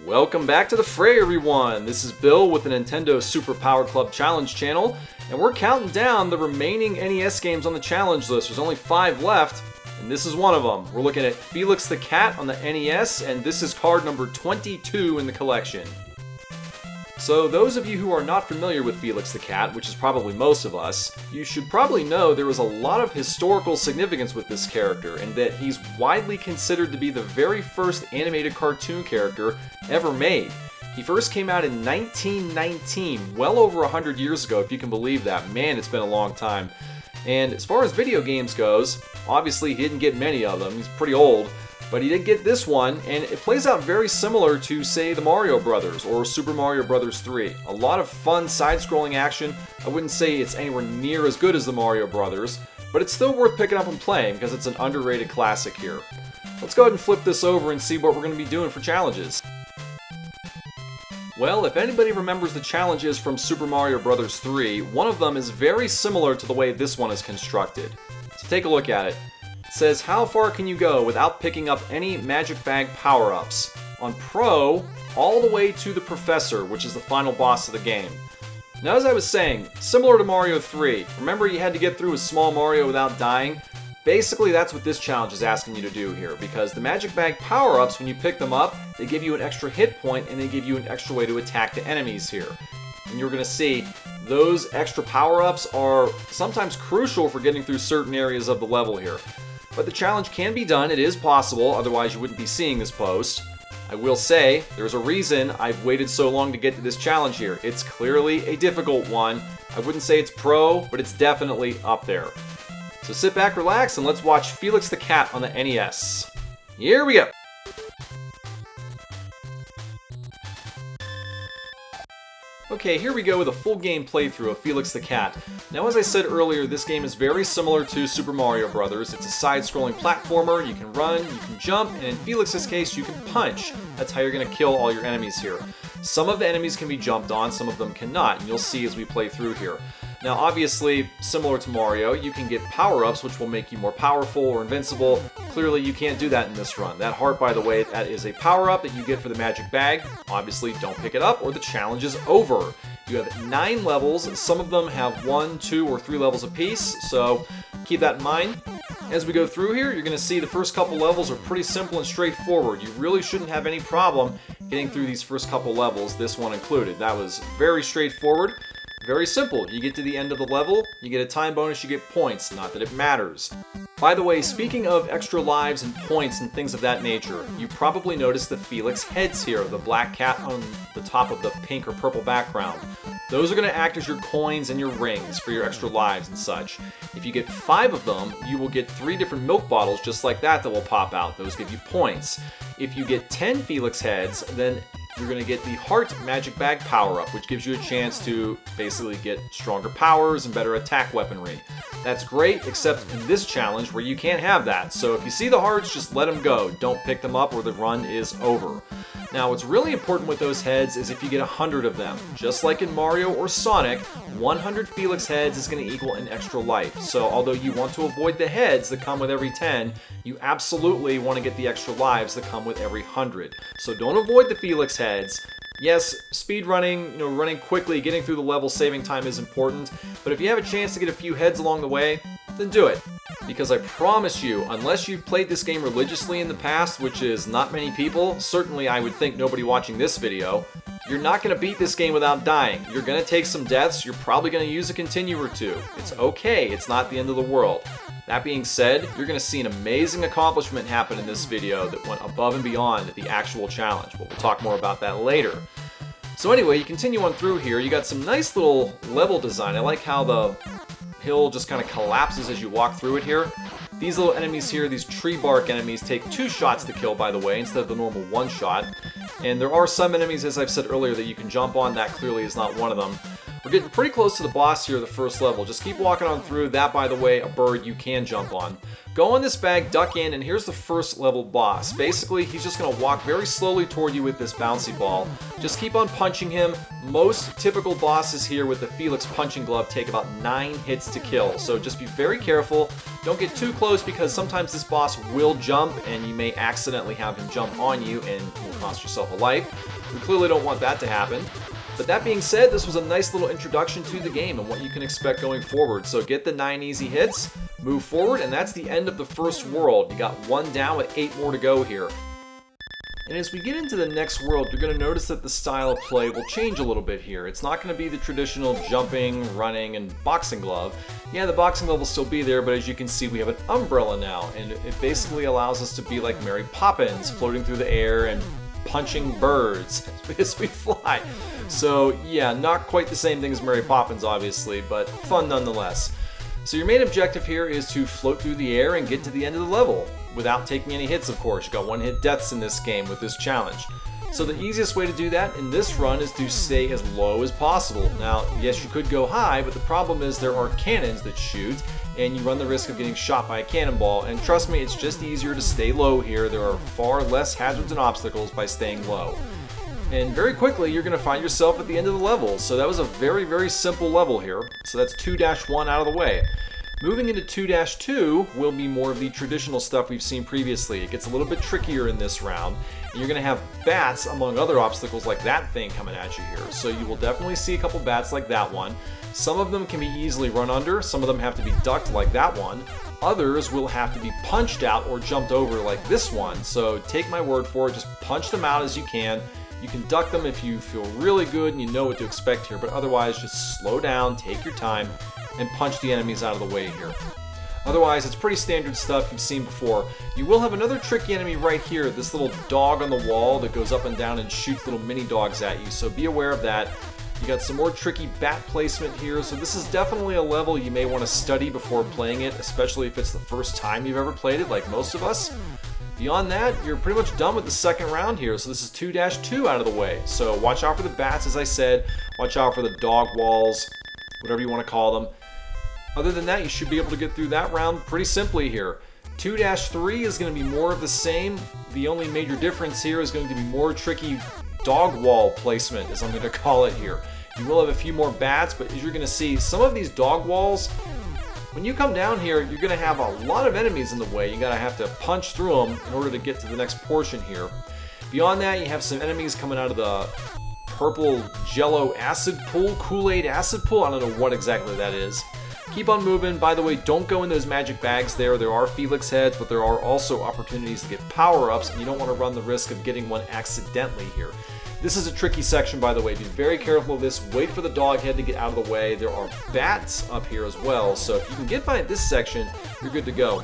Welcome back to the fray, everyone! This is Bill with the Nintendo Super Power Club Challenge channel, and we're counting down the remaining NES games on the challenge list. There's only 5 left, and this is one of them. We're looking at Felix the Cat on the NES, and this is card number 22 in the collection. So those of you who are not familiar with Felix the Cat, which is probably most of us, you should probably know there was a lot of historical significance with this character, and that he's widely considered to be the very first animated cartoon character ever made. He first came out in 1919, well over 100 years ago, if you can believe that. Man, it's been a long time. And as far as video games goes, obviously he didn't get many of them, he's pretty old, but he did get this one, and it plays out very similar to, say, the Mario Brothers or Super Mario Brothers 3. A lot of fun side-scrolling action. I wouldn't say it's anywhere near as good as the Mario Brothers, but it's still worth picking up and playing because it's an underrated classic here. Let's go ahead and flip this over and see what we're going to be doing for challenges. Well, if anybody remembers the challenges from Super Mario Bros. 3, one of them is very similar to the way this one is constructed. So take a look at it. It says, how far can you go without picking up any Magic Bag power-ups? On Pro, all the way to the Professor, which is the final boss of the game. Now, as I was saying, similar to Mario 3, remember you had to get through a small Mario without dying? Basically, that's what this challenge is asking you to do here, because the Magic Bag power-ups, when you pick them up, they give you an extra hit point and they give you an extra way to attack the enemies here. And you're going to see those extra power-ups are sometimes crucial for getting through certain areas of the level here. But the challenge can be done, it is possible, otherwise you wouldn't be seeing this post. I will say, there's a reason I've waited so long to get to this challenge here. It's clearly a difficult one. I wouldn't say it's pro, but it's definitely up there. So sit back, relax, and let's watch Felix the Cat on the NES. Here we go! Okay, here we go with a full game playthrough of Felix the Cat. Now, as I said earlier, this game is very similar to Super Mario Bros. It's a side-scrolling platformer. You can run, you can jump, and in Felix's case, you can punch. That's how you're going to kill all your enemies here. Some of the enemies can be jumped on, some of them cannot, and you'll see as we play through here. Now, obviously, similar to Mario, you can get power-ups which will make you more powerful or invincible. Clearly, you can't do that in this run. That heart, by the way, that is a power-up that you get for the Magic Bag. Obviously, don't pick it up or the challenge is over. You have 9 levels. Some of them have 1, 2, or 3 levels apiece, so keep that in mind. As we go through here, you're going to see the first couple levels are pretty simple and straightforward. You really shouldn't have any problem getting through these first couple levels, this one included. That was very straightforward. Very simple. You get to the end of the level, you get a time bonus, you get points. Not that it matters. By the way, speaking of extra lives and points and things of that nature, you probably noticed the Felix heads here, the black cat on the top of the pink or purple background. Those are going to act as your coins and your rings for your extra lives and such. If you get 5 of them, you will get 3 different milk bottles just like that will pop out. Those give you points. If you get 10 Felix heads, then you're going to get the Heart Magic Bag power-up, which gives you a chance to basically get stronger powers and better attack weaponry. That's great, except in this challenge where you can't have that. So if you see the hearts, just let them go. Don't pick them up or the run is over. Now, what's really important with those heads is if you get 100 of them. Just like in Mario or Sonic, 100 Felix heads is going to equal an extra life. So although you want to avoid the heads that come with every 10, you absolutely want to get the extra lives that come with every 100. So don't avoid the Felix heads. Yes, speed running, running quickly, getting through the level, saving time is important, but if you have a chance to get a few heads along the way, then do it. Because I promise you, unless you've played this game religiously in the past, which is not many people, certainly I would think nobody watching this video, you're not going to beat this game without dying. You're going to take some deaths, you're probably going to use a continue or 2. It's okay, it's not the end of the world. That being said, you're going to see an amazing accomplishment happen in this video that went above and beyond the actual challenge, but we'll talk more about that later. So anyway, you continue on through here, you got some nice little level design. I like how the hill just kind of collapses as you walk through it here. These little enemies here, these tree bark enemies, take 2 shots to kill, by the way, instead of the normal 1 shot. And there are some enemies, as I've said earlier, that you can jump on. That clearly is not one of them. We're getting pretty close to the boss here, the first level. Just keep walking on through. That, by the way, a bird you can jump on. Go on this bag, duck in, and here's the first level boss. Basically, he's just going to walk very slowly toward you with this bouncy ball. Just keep on punching him. Most typical bosses here with the Felix punching glove take about 9 hits to kill, so just be very careful. Don't get too close because sometimes this boss will jump and you may accidentally have him jump on you and will cost yourself a life. We clearly don't want that to happen. But that being said, this was a nice little introduction to the game and what you can expect going forward. So get the 9 easy hits, move forward, and that's the end of the first world. You got 1 down with 8 more to go here. And as we get into the next world, you're going to notice that the style of play will change a little bit here. It's not going to be the traditional jumping, running, and boxing glove. Yeah, the boxing glove will still be there, but as you can see, we have an umbrella now, and it basically allows us to be like Mary Poppins, floating through the air and punching birds as we fly. So yeah, not quite the same thing as Mary Poppins, obviously, but fun nonetheless. So your main objective here is to float through the air and get to the end of the level without taking any hits, of course. You got 1-hit deaths in this game with this challenge. So the easiest way to do that in this run is to stay as low as possible. Now, yes, you could go high, but the problem is there are cannons that shoot, and you run the risk of getting shot by a cannonball. And trust me, it's just easier to stay low here. There are far less hazards and obstacles by staying low. And very quickly, you're going to find yourself at the end of the level. So that was a very, very simple level here. So that's 2-1 out of the way. Moving into 2-2 will be more of the traditional stuff we've seen previously. It gets a little bit trickier in this round, and you're going to have bats among other obstacles like that thing coming at you here. So you will definitely see a couple bats like that one. Some of them can be easily run under, some of them have to be ducked like that one. Others will have to be punched out or jumped over like this one. So take my word for it, just punch them out as you can. You can duck them if you feel really good and you know what to expect here, but otherwise just slow down, take your time, and punch the enemies out of the way here. Otherwise, it's pretty standard stuff you've seen before. You will have another tricky enemy right here, this little dog on the wall that goes up and down and shoots little mini dogs at you, so be aware of that. You got some more tricky bat placement here, so this is definitely a level you may want to study before playing it, especially if it's the first time you've ever played it, like most of us. Beyond that, you're pretty much done with the second round here, so this is 2-2 out of the way. So watch out for the bats, as I said, watch out for the dog walls, whatever you want to call them. Other than that, you should be able to get through that round pretty simply here. 2-3 is going to be more of the same. The only major difference here is going to be more tricky dog wall placement, as I'm going to call it here. You will have a few more bats, but as you're going to see, some of these dog walls, when you come down here, you're going to have a lot of enemies in the way. You're going to have to punch through them in order to get to the next portion here. Beyond that, you have some enemies coming out of the purple jello acid pool, Kool-Aid acid pool. I don't know what exactly that is. Keep on moving. By the way, don't go in those magic bags there. There are Felix heads, but there are also opportunities to get power-ups, and you don't want to run the risk of getting one accidentally here. This is a tricky section, by the way. Be very careful of this. Wait for the dog head to get out of the way. There are bats up here as well, so if you can get by this section, you're good to go.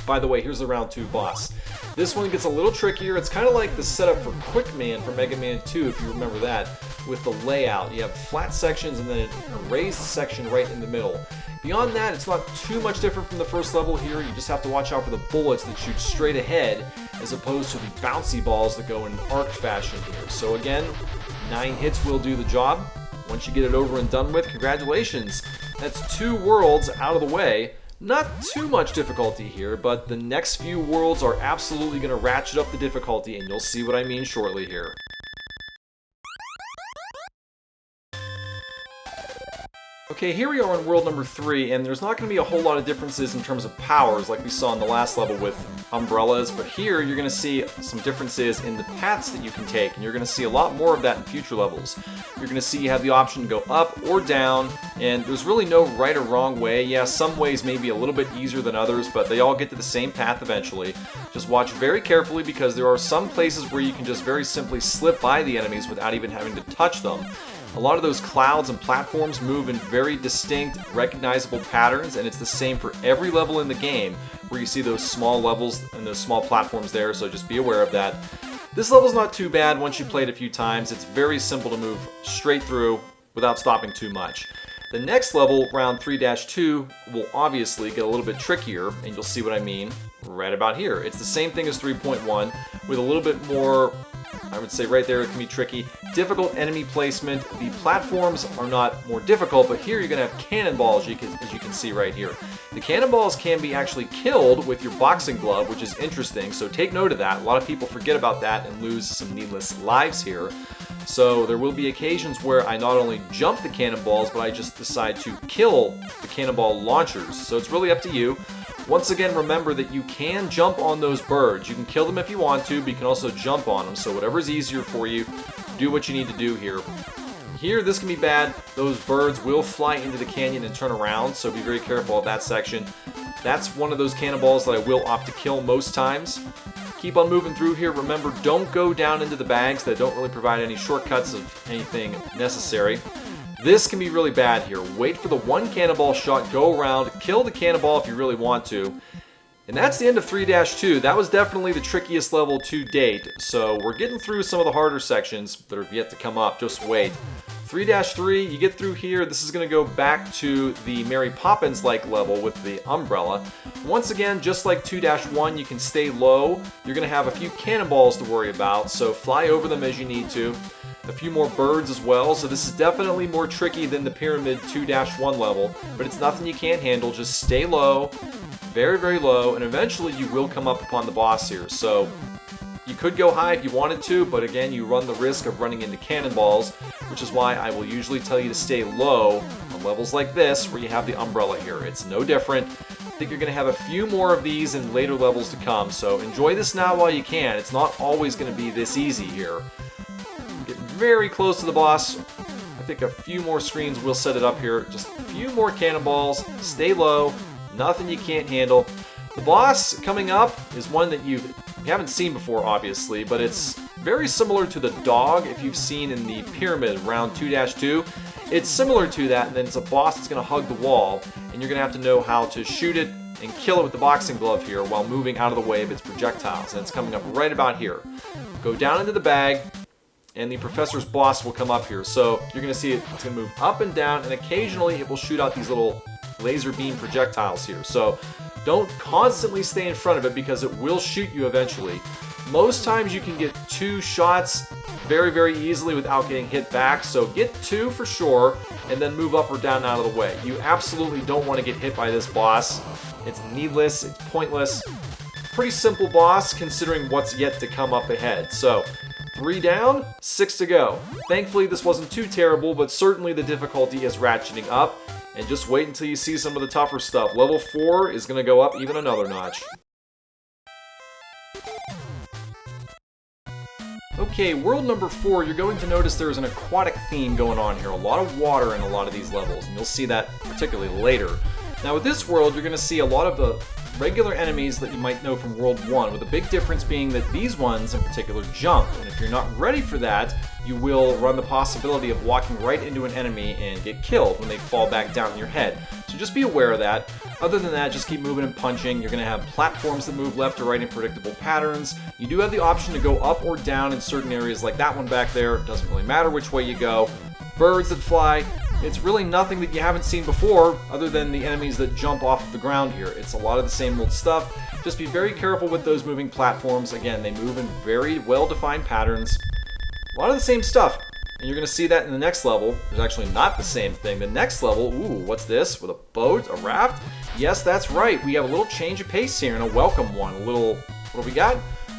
By the way, here's the round 2 boss. This one gets a little trickier. It's kind of like the setup for Quick Man for Mega Man 2, if you remember that, with the layout. You have flat sections and then a raised section right in the middle. Beyond that, it's not too much different from the first level here. You just have to watch out for the bullets that shoot straight ahead as opposed to the bouncy balls that go in an arc fashion here. So again, 9 hits will do the job. Once you get it over and done with, congratulations. That's 2 worlds out of the way. Not too much difficulty here, but the next few worlds are absolutely going to ratchet up the difficulty, and you'll see what I mean shortly here. Okay, here we are in world number 3, and there's not going to be a whole lot of differences in terms of powers like we saw in the last level with umbrellas, but here you're going to see some differences in the paths that you can take, and you're going to see a lot more of that in future levels. You're going to see you have the option to go up or down, and there's really no right or wrong way. Yeah, some ways may be a little bit easier than others, but they all get to the same path eventually. Just watch very carefully because there are some places where you can just very simply slip by the enemies without even having to touch them. A lot of those clouds and platforms move in very distinct, recognizable patterns, and it's the same for every level in the game where you see those small levels and those small platforms there, so just be aware of that. This level's not too bad once you play it a few times. It's very simple to move straight through without stopping too much. The next level, round 3-2, will obviously get a little bit trickier, and you'll see what I mean right about here. It's the same thing as 3.1 with a little bit more I would say right there it can be tricky. Difficult enemy placement. The platforms are not more difficult, but here you're going to have cannonballs, as you can see right here. The cannonballs can be actually killed with your boxing glove, which is interesting, so take note of that. A lot of people forget about that and lose some needless lives here. So there will be occasions where I not only jump the cannonballs, but I just decide to kill the cannonball launchers. So it's really up to you. Once again, remember that you can jump on those birds. You can kill them if you want to, but you can also jump on them. So whatever's easier for you, do what you need to do here. Here, this can be bad. Those birds will fly into the canyon and turn around, so be very careful of that section. That's one of those cannonballs that I will opt to kill most times. Keep on moving through here. Remember, don't go down into the bags that don't really provide any shortcuts of anything necessary. This can be really bad here. Wait for the one cannonball shot, go around, kill the cannonball if you really want to. And that's the end of 3-2. That was definitely the trickiest level to date. So we're getting through some of the harder sections that are yet to come up. Just wait. 3-3, you get through here. This is going to go back to the Mary Poppins-like level with the umbrella. Once again, just like 2-1, you can stay low. You're going to have a few cannonballs to worry about, so fly over them as you need to. A few more birds as well, so this is definitely more tricky than the Pyramid 2-1 level, but it's nothing you can't handle. Just stay low, very, very low, and eventually you will come up upon the boss here. So you could go high if you wanted to, but again, you run the risk of running into cannonballs, which is why I will usually tell you to stay low on levels like this where you have the umbrella here. It's no different. I think you're going to have a few more of these in later levels to come, so enjoy this now while you can. It's not always going to be this easy here. Get very close to the boss. I think a few more screens will set it up here. Just a few more cannonballs. Stay low. Nothing you can't handle. The boss coming up is one that you haven't seen before, obviously, but it's very similar to the dog if you've seen in the Pyramid round 2-2. It's similar to that, and then it's a boss that's going to hug the wall, and you're going to have to know how to shoot it and kill it with the boxing glove here while moving out of the way of its projectiles. And it's coming up right about here. Go down into the bag, and the professor's boss will come up here. So you're going to see it's going to move up and down, and occasionally it will shoot out these little laser beam projectiles here. So don't constantly stay in front of it because it will shoot you eventually. Most times you can get 2 shots very, very easily without getting hit back. So get 2 for sure, and then move up or down out of the way. You absolutely don't want to get hit by this boss. It's needless, it's pointless. Pretty simple boss considering what's yet to come up ahead. So 3 down, 6 to go. Thankfully this wasn't too terrible, but certainly the difficulty is ratcheting up. And just wait until you see some of the tougher stuff. Level 4 is going to go up even another notch. Okay, world number 4, you're going to notice there's an aquatic theme going on here. A lot of water in a lot of these levels, and you'll see that particularly later. Now with this world, you're going to see a lot of the regular enemies that you might know from World 1, with the big difference being that these ones in particular jump. And if you're not ready for that, you will run the possibility of walking right into an enemy and get killed when they fall back down on your head. So just be aware of that. Other than that, just keep moving and punching. You're going to have platforms that move left or right in predictable patterns. You do have the option to go up or down in certain areas like that one back there. It doesn't really matter which way you go. Birds that fly. It's really nothing that you haven't seen before other than the enemies that jump off of the ground here. It's a lot of the same old stuff. Just be very careful with those moving platforms. Again, they move in very well-defined patterns. A lot of the same stuff. And you're going to see that in the next level. There's actually not the same thing. The next level, ooh, what's this? With a boat, a raft? Yes, that's right. We have a little change of pace here and a welcome one. A little, what do we got?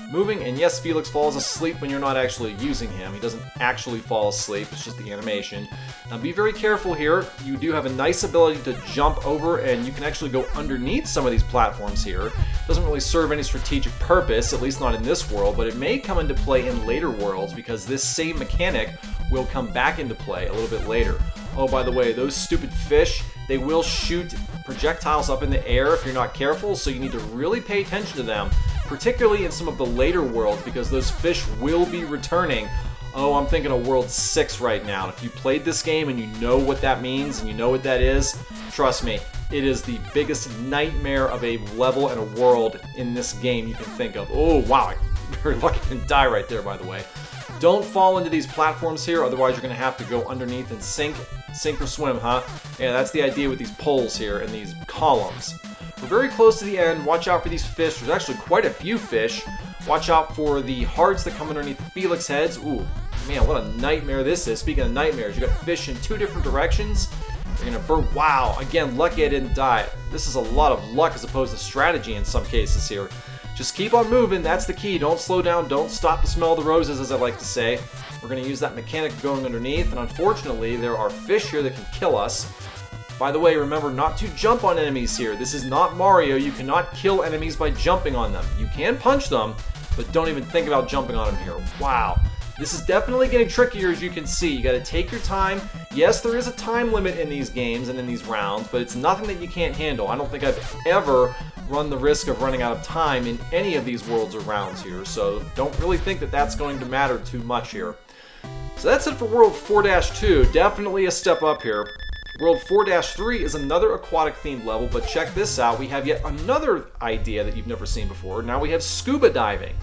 Moving, and yes, Felix falls asleep when you're not actually using him. He doesn't actually fall asleep, it's just the animation. Now be very careful here. You do have a nice ability to jump over, and you can actually go underneath some of these platforms here. Doesn't really serve any strategic purpose, at least not in this world, but it may come into play in later worlds because this same mechanic will come back into play a little bit later. Oh, by the way, those stupid fish, they will shoot projectiles up in the air if you're not careful, so you need to really pay attention to them, particularly in some of the later worlds, because those fish will be returning. Oh, I'm thinking of World 6 right now. And if you played this game and you know what that means and you know what that is, trust me, it is the biggest nightmare of a level and a world in this game you can think of. Oh, wow, I'm very lucky I didn't die right there, by the way. Don't fall into these platforms here, otherwise you're going to have to go underneath and sink or swim, huh? Yeah, that's the idea with these poles here and these columns. We're very close to the end. Watch out for these fish. There's actually quite a few fish. Watch out for the hearts that come underneath the Felix heads. Ooh, man, what a nightmare this is. Speaking of nightmares, you got fish in 2 different directions. You're gonna burn. Wow, again, lucky I didn't die. This is a lot of luck as opposed to strategy in some cases here. Just keep on moving, that's the key. Don't slow down, don't stop to smell the roses, as I like to say. We're gonna use that mechanic of going underneath, and unfortunately, there are fish here that can kill us. By the way, remember not to jump on enemies here. This is not Mario. You cannot kill enemies by jumping on them. You can punch them, but don't even think about jumping on them here. Wow. This is definitely getting trickier, as you can see. You gotta take your time. Yes, there is a time limit in these games and in these rounds, but it's nothing that you can't handle. I don't think I've ever run the risk of running out of time in any of these worlds or rounds here, so don't really think that that's going to matter too much here. So that's it for World 4-2. Definitely a step up here. World 4-3 is another aquatic themed level, but check this out. We have yet another idea that you've never seen before. Now we have scuba diving.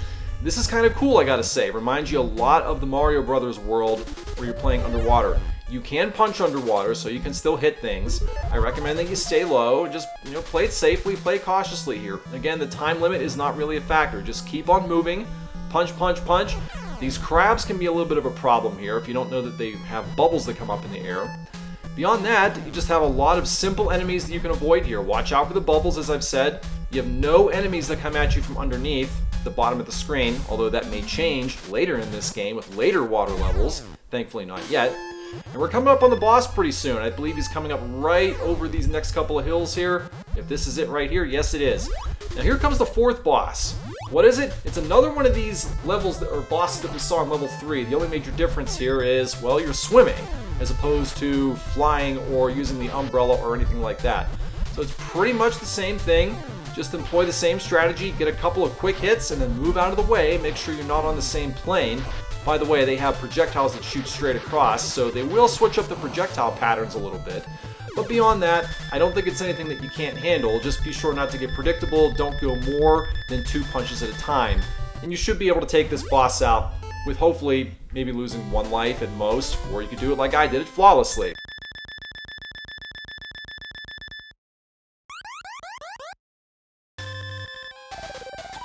This is kind of cool, I gotta say. Reminds you a lot of the Mario Brothers world where you're playing underwater. You can punch underwater, so you can still hit things. I recommend that you stay low. Just, play it safely, play cautiously here. Again, the time limit is not really a factor. Just keep on moving. Punch, punch, punch. These crabs can be a little bit of a problem here if you don't know that they have bubbles that come up in the air. Beyond that, you just have a lot of simple enemies that you can avoid here. Watch out for the bubbles, as I've said. You have no enemies that come at you from underneath the bottom of the screen, although that may change later in this game with later water levels. Thankfully not yet. And we're coming up on the boss pretty soon. I believe he's coming up right over these next couple of hills here. If this is it right here, yes it is. Now here comes the 4th boss. What is it? It's another one of these levels or bosses that we saw in level 3. The only major difference here is, well, you're swimming as opposed to flying or using the umbrella or anything like that. So it's pretty much the same thing. Just employ the same strategy, get a couple of quick hits, and then move out of the way. Make sure you're not on the same plane. By the way, they have projectiles that shoot straight across, so they will switch up the projectile patterns a little bit. But beyond that, I don't think it's anything that you can't handle. Just be sure not to get predictable. Don't go more than 2 punches at a time. And you should be able to take this boss out with hopefully maybe losing 1 life at most, or you could do it like I did it flawlessly.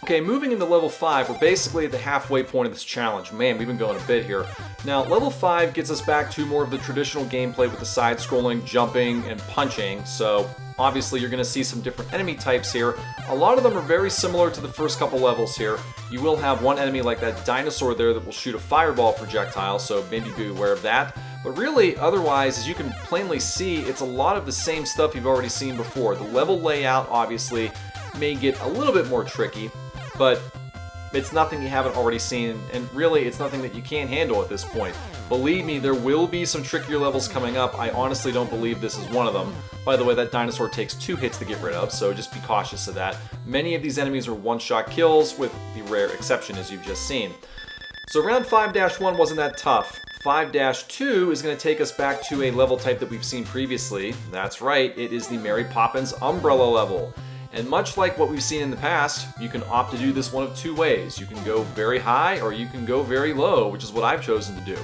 Okay, moving into level 5, we're basically at the halfway point of this challenge. Man, we've been going a bit here. Now, level 5 gets us back to more of the traditional gameplay with the side-scrolling, jumping, and punching, so obviously you're going to see some different enemy types here. A lot of them are very similar to the first couple levels here. You will have one enemy like that dinosaur there that will shoot a fireball projectile, so maybe be aware of that. But really, otherwise, as you can plainly see, it's a lot of the same stuff you've already seen before. The level layout, obviously, may get a little bit more tricky, but it's nothing you haven't already seen, and really it's nothing that you can't handle at this point. Believe me, there will be some trickier levels coming up. I honestly don't believe this is one of them. By the way, that dinosaur takes 2 hits to get rid of, so just be cautious of that. Many of these enemies are one-shot kills, with the rare exception as you've just seen. So round 5-1 wasn't that tough. 5-2 is going to take us back to a level type that we've seen previously. That's right, it is the Mary Poppins Umbrella level. And much like what we've seen in the past, you can opt to do this one of 2 ways. You can go very high or you can go very low, which is what I've chosen to do.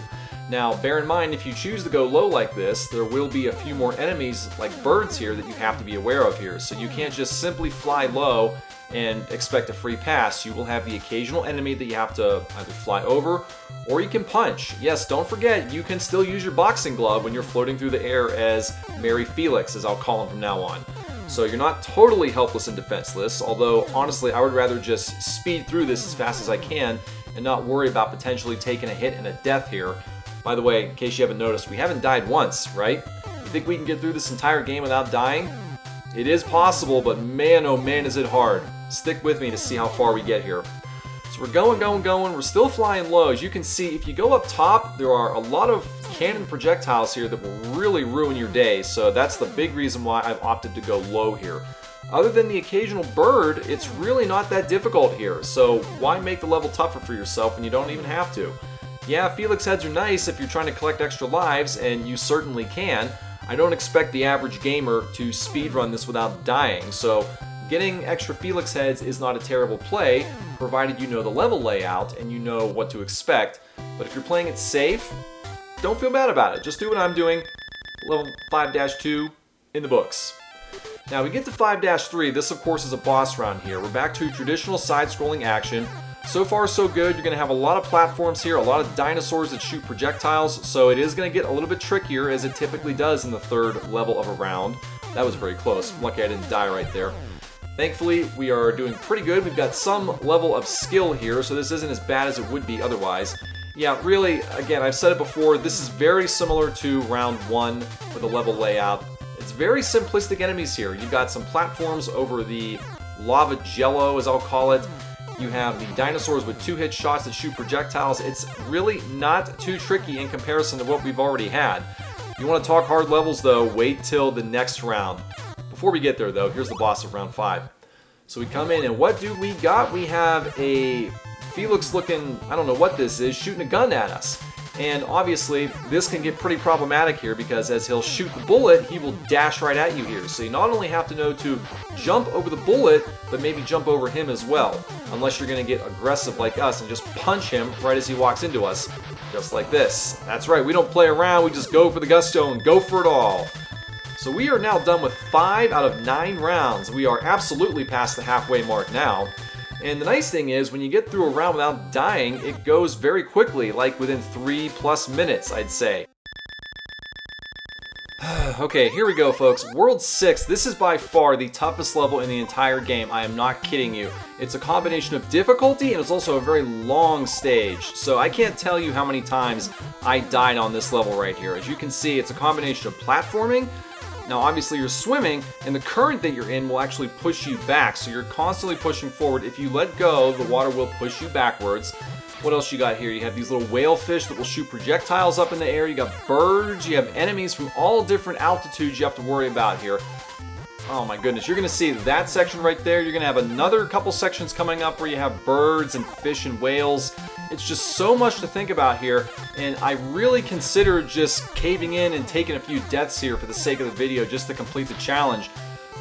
Now, bear in mind, if you choose to go low like this, there will be a few more enemies like birds here that you have to be aware of here. So you can't just simply fly low and expect a free pass. You will have the occasional enemy that you have to either fly over or you can punch. Yes, don't forget, you can still use your boxing glove when you're floating through the air as Mary Felix, as I'll call him from now on. So you're not totally helpless and defenseless, although honestly I would rather just speed through this as fast as I can and not worry about potentially taking a hit and a death here. By the way, in case you haven't noticed, we haven't died once, right? You think we can get through this entire game without dying? It is possible, but man oh man is it hard. Stick with me to see how far we get here. So we're going, we're still flying low. As you can see, if you go up top, there are a lot of cannon projectiles here that will really ruin your day, so that's the big reason why I've opted to go low here. Other than the occasional bird, it's really not that difficult here, so why make the level tougher for yourself when you don't even have to? Yeah, Felix heads are nice if you're trying to collect extra lives, and you certainly can. I don't expect the average gamer to speedrun this without dying, so getting extra Felix heads is not a terrible play, provided you know the level layout and you know what to expect. But if you're playing it safe, don't feel bad about it. Just do what I'm doing. Level 5-2 in the books. Now we get to 5-3. This of course is a boss round here. We're back to traditional side-scrolling action. So far so good. You're going to have a lot of platforms here, a lot of dinosaurs that shoot projectiles, so it is going to get a little bit trickier as it typically does in the third level of a round. That was very close. I'm lucky I didn't die right there. Thankfully, we are doing pretty good. We've got some level of skill here, so this isn't as bad as it would be otherwise. Yeah, really, again, I've said it before, this is very similar to round 1 with the level layout. It's very simplistic enemies here. You've got some platforms over the lava jello, as I'll call it. You have the dinosaurs with 2-hit shots that shoot projectiles. It's really not too tricky in comparison to what we've already had. You want to talk hard levels though, wait till the next round. Before we get there though, here's the boss of round 5. So we come in and what do we got? We have a Felix looking, I don't know what this is, shooting a gun at us. And obviously this can get pretty problematic here because as he'll shoot the bullet, he will dash right at you here. So you not only have to know to jump over the bullet, but maybe jump over him as well. Unless you're going to get aggressive like us and just punch him right as he walks into us. Just like this. That's right, we don't play around, we just go for the gusto and go for it all. So we are now done with 5 out of 9 rounds. We are absolutely past the halfway mark now. And the nice thing is, when you get through a round without dying, it goes very quickly, like within 3+ minutes, I'd say. Okay, here we go, folks. World 6, this is by far the toughest level in the entire game. I am not kidding you. It's a combination of difficulty, and it's also a very long stage. So I can't tell you how many times I died on this level right here. As you can see, it's a combination of platforming. Now obviously you're swimming, and the current that you're in will actually push you back, so you're constantly pushing forward. If you let go, the water will push you backwards. What else you got here? You have these little whale fish that will shoot projectiles up in the air. You got birds, you have enemies from all different altitudes you have to worry about here. Oh my goodness, you're going to see that section right there. You're going to have another couple sections coming up where you have birds and fish and whales. It's just so much to think about here, and I really considered just caving in and taking a few deaths here for the sake of the video just to complete the challenge.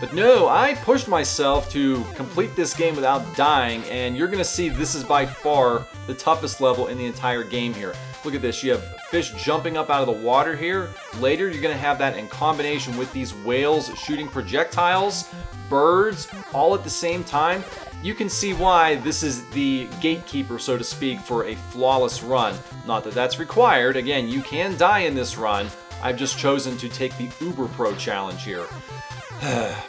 But no, I pushed myself to complete this game without dying, and you're going to see this is by far the toughest level in the entire game here. Look at this, you have fish jumping up out of the water here. Later, you're going to have that in combination with these whales shooting projectiles, birds, all at the same time. You can see why this is the gatekeeper, so to speak, for a flawless run. Not that that's required. Again, you can die in this run. I've just chosen to take the Uber Pro challenge here.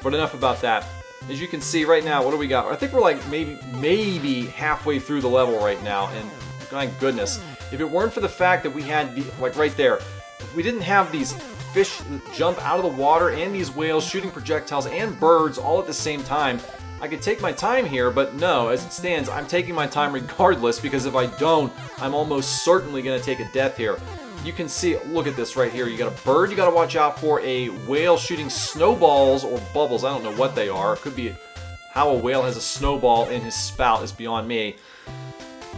But enough about that. As you can see right now, what do we got? I think we're like maybe halfway through the level right now, and my goodness, if it weren't for the fact that we had, like right there, if we didn't have these fish that jump out of the water and these whales shooting projectiles and birds all at the same time, I could take my time here, but no, as it stands, I'm taking my time regardless, because if I don't, I'm almost certainly going to take a death here. You can see, look at this right here. You got a bird you got to watch out for, a whale shooting snowballs or bubbles. I don't know what they are. It could be how a whale has a snowball in his spout is beyond me.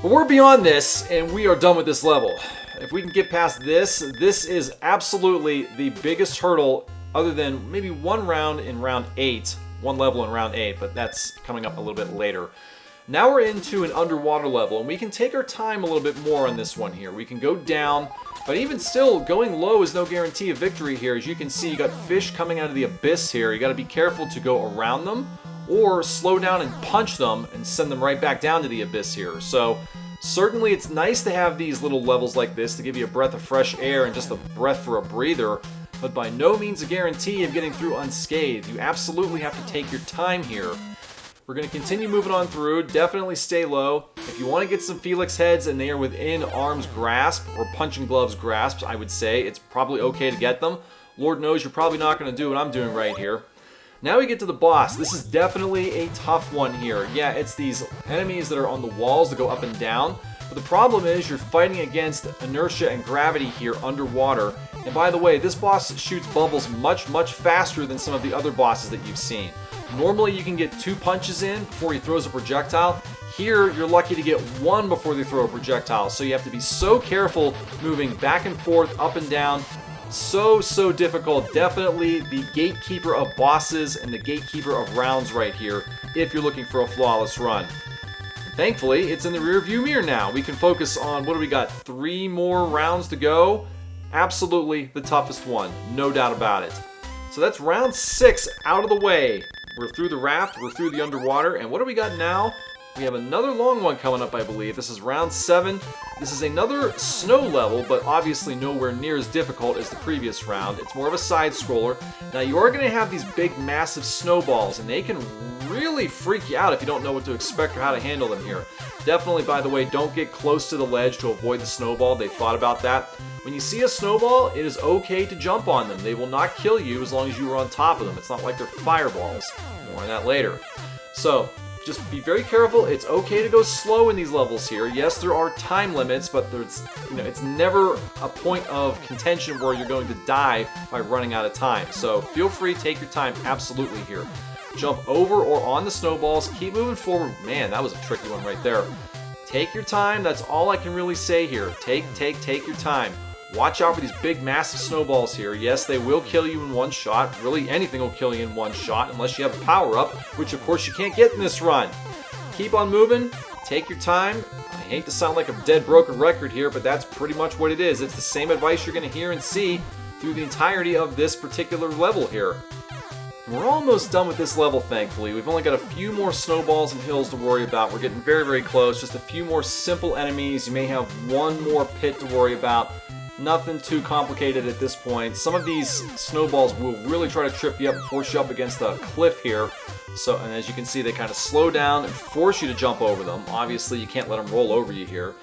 But we're beyond this, and we are done with this level. If we can get past this, this is absolutely the biggest hurdle other than maybe one round in round 8. One level in round 8, but that's coming up a little bit later. Now we're into an underwater level, and we can take our time a little bit more on this one here. We can go down, but even still, going low is no guarantee of victory here. As you can see, you got fish coming out of the abyss here. You got to be careful to go around them, or slow down and punch them and send them right back down to the abyss here. So certainly it's nice to have these little levels like this to give you a breath of fresh air and just a breath for a breather, but by no means a guarantee of getting through unscathed. You absolutely have to take your time here. We're going to continue moving on through. Definitely stay low. If you want to get some Felix heads and they are within arm's grasp, or punching gloves grasp, I would say, it's probably okay to get them. Lord knows you're probably not going to do what I'm doing right here. Now we get to the boss. This is definitely a tough one here. Yeah, it's these enemies that are on the walls that go up and down. But the problem is you're fighting against inertia and gravity here underwater. And by the way, this boss shoots bubbles much, much faster than some of the other bosses that you've seen. Normally you can get 2 punches in before he throws a projectile. Here you're lucky to get 1 before they throw a projectile. So you have to be so careful moving back and forth, up and down. So difficult. Definitely the gatekeeper of bosses and the gatekeeper of rounds right here if you're looking for a flawless run. Thankfully, it's in the rearview mirror now. We can focus on, what do we got, 3 more rounds to go? Absolutely the toughest one, no doubt about it. So that's round 6 out of the way. We're through the raft, we're through the underwater, and what do we got now? We have another long one coming up, I believe. This is round 7. This is another snow level, but obviously nowhere near as difficult as the previous round. It's more of a side scroller. Now you are going to have these big, massive snowballs, and they can really freak you out if you don't know what to expect or how to handle them here. Definitely, by the way, don't get close to the ledge to avoid the snowball. They thought about that. When you see a snowball, it is okay to jump on them. They will not kill you as long as you are on top of them. It's not like they're fireballs. More on that later. So, just be very careful. It's okay to go slow in these levels here. Yes, there are time limits, but it's never a point of contention where you're going to die by running out of time. So feel free, take your time absolutely here. Jump over or on the snowballs. Keep moving forward. Man, that was a tricky one right there. Take your time. That's all I can really say here. Take your time. Watch out for these big, massive snowballs here. Yes, they will kill you in one shot. Really, anything will kill you in one shot unless you have a power-up, which of course you can't get in this run. Keep on moving. Take your time. I hate to sound like a dead broken record here, but that's pretty much what it is. It's the same advice you're going to hear and see through the entirety of this particular level here. We're almost done with this level, thankfully. We've only got a few more snowballs and hills to worry about. We're getting very, very close. Just a few more simple enemies. You may have one more pit to worry about. Nothing too complicated at this point. Some of these snowballs will really try to trip you up and force you up against the cliff here. And as you can see, they kind of slow down and force you to jump over them. Obviously, you can't let them roll over you here.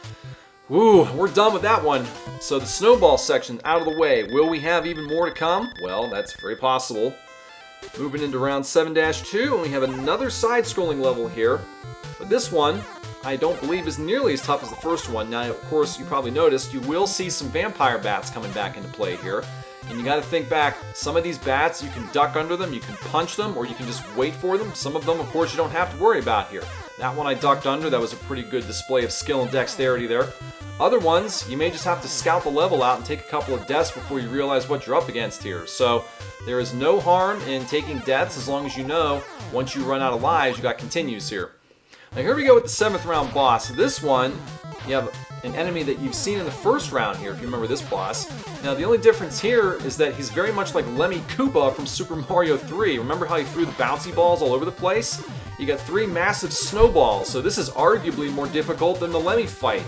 Woo, we're done with that one. So the snowball section out of the way. Will we have even more to come? Well, that's very possible. Moving into round 7-2, and we have another side-scrolling level here. But this one, I don't believe is nearly as tough as the first one. Now, of course, you probably noticed, you will see some vampire bats coming back into play here. And you got to think back, some of these bats, you can duck under them, you can punch them, or you can just wait for them. Some of them, of course, you don't have to worry about here. That one I ducked under, that was a pretty good display of skill and dexterity there. Other ones, you may just have to scout the level out and take a couple of deaths before you realize what you're up against here. So, there is no harm in taking deaths as long as you know once you run out of lives, you got continues here. Now here we go with the 7th round boss. This one, you have an enemy that you've seen in the first round here, if you remember this boss. Now the only difference here is that he's very much like Lemmy Koopa from Super Mario 3. Remember how he threw the bouncy balls all over the place? You got 3 massive snowballs, so this is arguably more difficult than the Lemmy fight.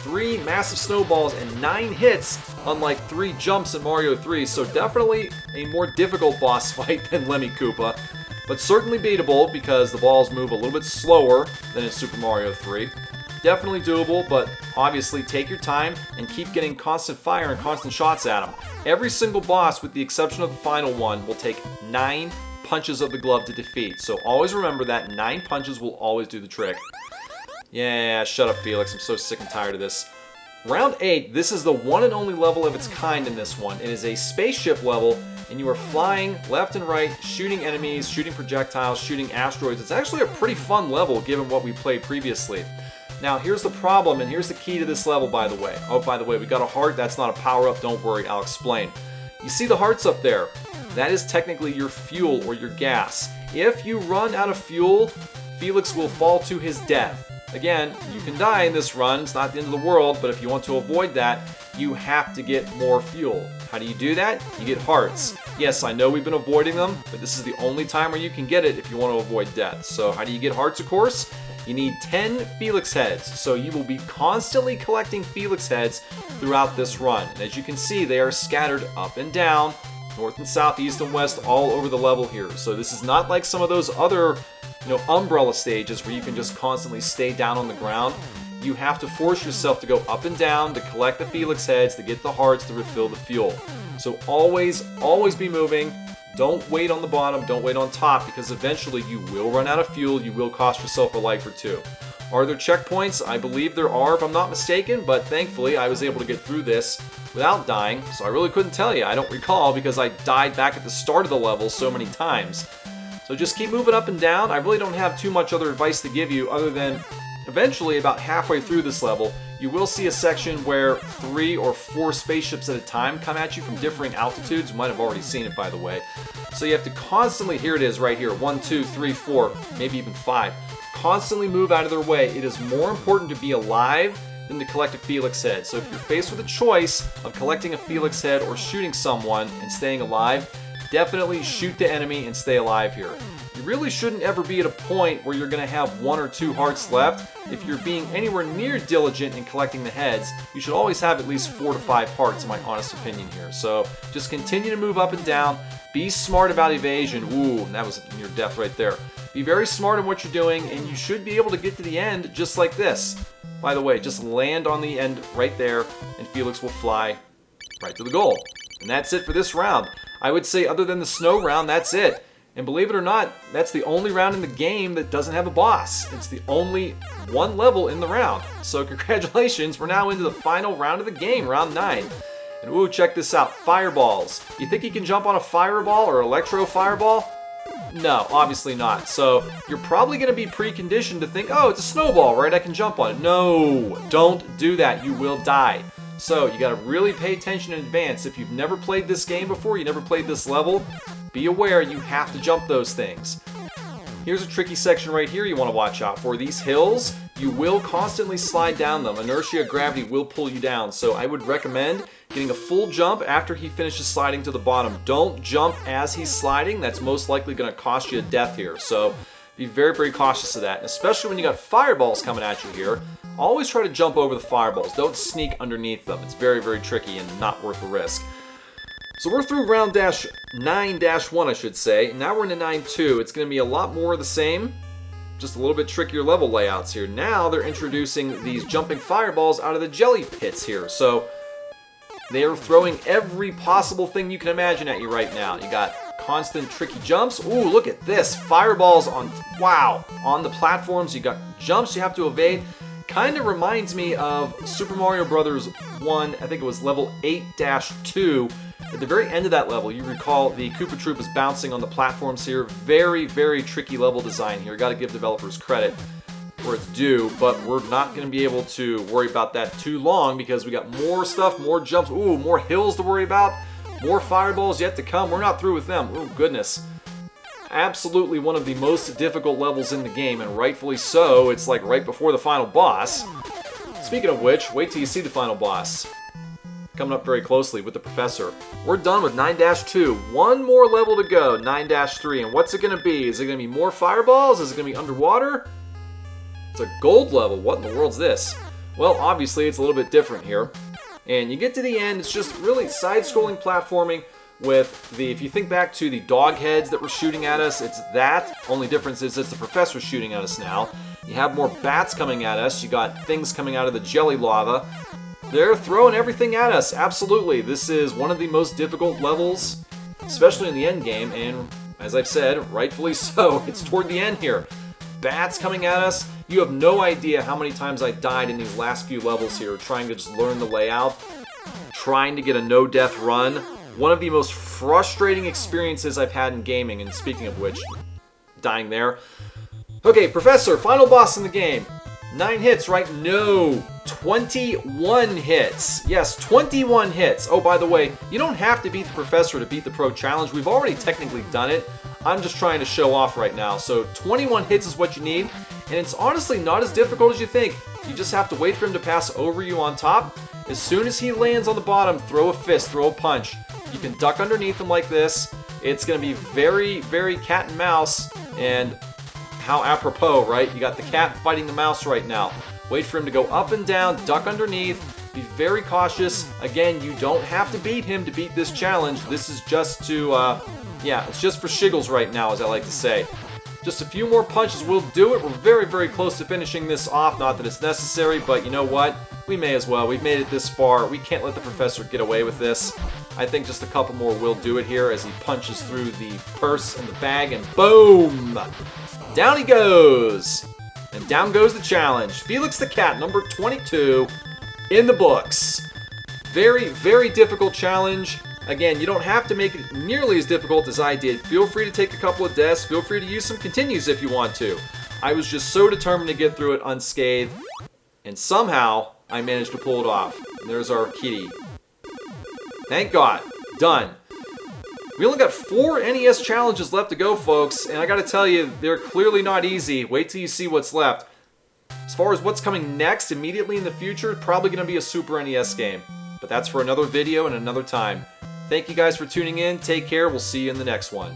3 massive snowballs and 9 hits, unlike 3 jumps in Mario 3, so definitely a more difficult boss fight than Lemmy Koopa. But certainly beatable because the balls move a little bit slower than in Super Mario 3. Definitely doable, but obviously take your time and keep getting constant fire and constant shots at them. Every single boss, with the exception of the final one, will take 9 punches of the glove to defeat. So always remember that 9 punches will always do the trick. Yeah, shut up, Felix. I'm so sick and tired of this. Round 8, this is the one and only level of its kind in this one. It is a spaceship level, and you are flying left and right, shooting enemies, shooting projectiles, shooting asteroids. It's actually a pretty fun level given what we played previously. Now, here's the problem, and here's the key to this level, by the way. Oh, by the way, we got a heart. That's not a power-up. Don't worry, I'll explain. You see the hearts up there? That is technically your fuel or your gas. If you run out of fuel, Felix will fall to his death. Again, you can die in this run, it's not the end of the world, but if you want to avoid that, you have to get more fuel. How do you do that? You get hearts. Yes, I know we've been avoiding them, but this is the only time where you can get it if you want to avoid death. So how do you get hearts, of course? You need 10 Felix heads, so you will be constantly collecting Felix heads throughout this run. And as you can see, they are scattered up and down, north and south, east and west, all over the level here. So this is not like some of those other umbrella stages where you can just constantly stay down on the ground. You have to force yourself to go up and down to collect the Felix heads, to get the hearts, to refill the fuel. So always be moving. Don't wait on the bottom, don't wait on top, because eventually you will run out of fuel, you will cost yourself a life or 2. Are there checkpoints? I believe there are, if I'm not mistaken, but thankfully I was able to get through this without dying, so I really couldn't tell you. I don't recall because I died back at the start of the level so many times. So just keep moving up and down. I really don't have too much other advice to give you other than eventually, about halfway through this level, you will see a section where 3 or 4 spaceships at a time come at you from differing altitudes. You might have already seen it, by the way. So you have to constantly, here it is right here, 1, 2, 3, 4, maybe even 5. Constantly move out of their way. It is more important to be alive than to collect a Felix head. So if you're faced with a choice of collecting a Felix head or shooting someone and staying alive, definitely shoot the enemy and stay alive here. You really shouldn't ever be at a point where you're going to have 1 or 2 hearts left. If you're being anywhere near diligent in collecting the heads, you should always have at least 4 to 5 hearts, in my honest opinion here. So just continue to move up and down. Be smart about evasion. Ooh, that was near death right there. Be very smart in what you're doing, and you should be able to get to the end just like this. By the way, just land on the end right there, and Felix will fly right to the goal. And that's it for this round. I would say other than the snow round, that's it. And believe it or not, that's the only round in the game that doesn't have a boss. It's the only one level in the round. So congratulations, we're now into the final round of the game, round 9. And ooh, check this out, fireballs. You think you can jump on a fireball or electro fireball? No, obviously not. So you're probably going to be preconditioned to think, oh, it's a snowball, right? I can jump on it. No, don't do that. You will die. So you got to really pay attention in advance. If you've never played this game before, you never played this level, be aware you have to jump those things. Here's a tricky section right here you want to watch out for. These hills, you will constantly slide down them. Inertia, gravity will pull you down. So I would recommend getting a full jump after he finishes sliding to the bottom. Don't jump as he's sliding. That's most likely going to cost you a death here. So be very, very cautious of that. And especially when you got fireballs coming at you here, always try to jump over the fireballs. Don't sneak underneath them. It's very, very tricky and not worth the risk. So we're through round 9-1, I should say. Now we're into 9-2. It's going to be a lot more of the same, just a little bit trickier level layouts here. Now they're introducing these jumping fireballs out of the jelly pits here. So they are throwing every possible thing you can imagine at you right now. You got constant tricky jumps. Ooh, look at this. Fireballs on, wow, on the platforms. You got jumps you have to evade. Kind of reminds me of Super Mario Brothers 1, I think it was level 8-2. At the very end of that level, you recall the Koopa Troop is bouncing on the platforms here. Very, very tricky level design here. Got to give developers credit where it's due, but we're not going to be able to worry about that too long because we got more stuff, more jumps, ooh, more hills to worry about, more fireballs yet to come. We're not through with them. Oh, goodness. Absolutely one of the most difficult levels in the game, and rightfully so. It's like right before the final boss. Speaking of which, wait till you see the final boss. Coming up very closely with the professor. We're done with 9-2. One more level to go, 9-3. And what's it going to be? Is it going to be more fireballs? Is it going to be underwater? It's a gold level. What in the world's this? Well, obviously it's a little bit different here. And you get to the end, it's just really side-scrolling platforming with the, if you think back to the dog heads that were shooting at us, it's that. Only difference is it's the professor shooting at us now. You have more bats coming at us. You got things coming out of the jelly lava. They're throwing everything at us, absolutely. This is one of the most difficult levels, especially in the end game, and as I've said, rightfully so. It's toward the end here. Bats coming at us. You have no idea how many times I died in these last few levels here, trying to just learn the layout, trying to get a no-death run. One of the most frustrating experiences I've had in gaming, and speaking of which, dying there. Okay, Professor, final boss in the game. 9 hits, right? No. 21 hits. Yes, 21 hits. Oh, by the way, you don't have to beat the Professor to beat the Pro Challenge. We've already technically done it. I'm just trying to show off right now. So 21 hits is what you need, and it's honestly not as difficult as you think. You just have to wait for him to pass over you on top. As soon as he lands on the bottom, throw a fist, throw a punch. You can duck underneath him like this. It's going to be very, very cat and mouse, and how apropos, right? You got the cat fighting the mouse right now. Wait for him to go up and down, duck underneath, be very cautious. Again, you don't have to beat him to beat this challenge. This is just to, yeah, it's just for shiggles right now, as I like to say. Just a few more punches will do it. We're very, very close to finishing this off. Not that it's necessary, but you know what? We may as well. We've made it this far. We can't let the Professor get away with this. I think just a couple more will do it here as he punches through the purse and the bag, and boom! Down he goes! And down goes the challenge. Felix the Cat, number 22, in the books. Very, very difficult challenge. Again, you don't have to make it nearly as difficult as I did. Feel free to take a couple of deaths. Feel free to use some continues if you want to. I was just so determined to get through it unscathed. And somehow, I managed to pull it off. And there's our kitty. Thank God. Done. We only got 4 NES challenges left to go, folks, and I gotta tell you, they're clearly not easy. Wait till you see what's left. As far as what's coming next, immediately in the future, probably gonna be a Super NES game. But that's for another video and another time. Thank you guys for tuning in. Take care. We'll see you in the next one.